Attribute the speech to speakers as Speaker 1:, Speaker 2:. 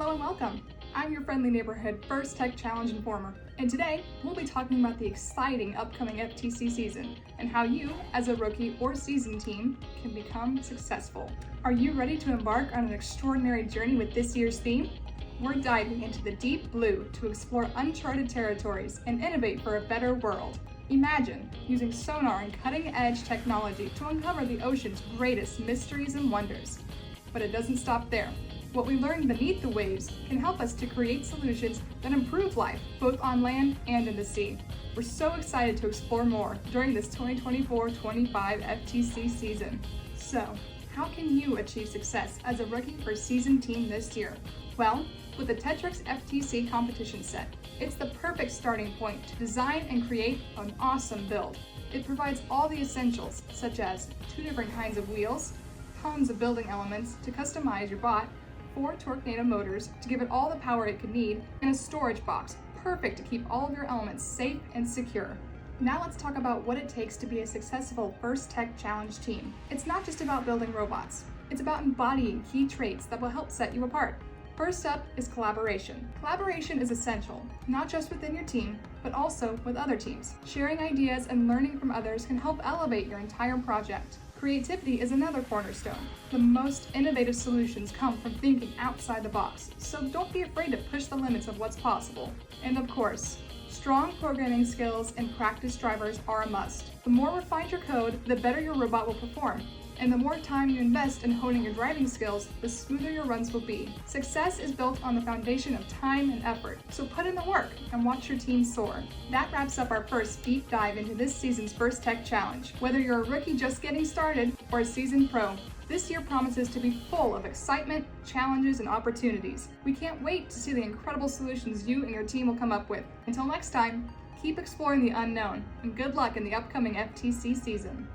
Speaker 1: Hello and welcome. I'm your friendly neighborhood First Tech Challenge Informer, and today we'll be talking about the exciting upcoming FTC season and how you, as a rookie or seasoned team, can become successful. Are you ready to embark on an extraordinary journey with this year's theme? We're diving into the deep blue to explore uncharted territories and innovate for a better world. Imagine using sonar and cutting-edge technology to uncover the ocean's greatest mysteries and wonders. But it doesn't stop there. What we learn beneath the waves can help us to create solutions that improve life, both on land and in the sea. We're so excited to explore more during this 2024-25 FTC season. So, how can you achieve success as a rookie for seasoned team this year? Well, with the TETRIX FTC competition set, it's the perfect starting point to design and create an awesome build. It provides all the essentials, such as 2 different kinds of wheels, tons of building elements to customize your bot, 4 Tornado motors to give it all the power it could need, and a storage box, perfect to keep all of your elements safe and secure. Now let's talk about what it takes to be a successful First Tech Challenge team. It's not just about building robots. It's about embodying key traits that will help set you apart. First up is collaboration. Collaboration is essential, not just within your team, but also with other teams. Sharing ideas and learning from others can help elevate your entire project. Creativity is another cornerstone. The most innovative solutions come from thinking outside the box, so don't be afraid to push the limits of what's possible. And of course, strong programming skills and practice drivers are a must. The more refined your code, the better your robot will perform. And the more time you invest in honing your driving skills, the smoother your runs will be. Success is built on the foundation of time and effort, so put in the work and watch your team soar. That wraps up our first deep dive into this season's First Tech Challenge. Whether you're a rookie just getting started or a seasoned pro, this year promises to be full of excitement, challenges, and opportunities. We can't wait to see the incredible solutions you and your team will come up with. Until next time, keep exploring the unknown, and good luck in the upcoming FTC season.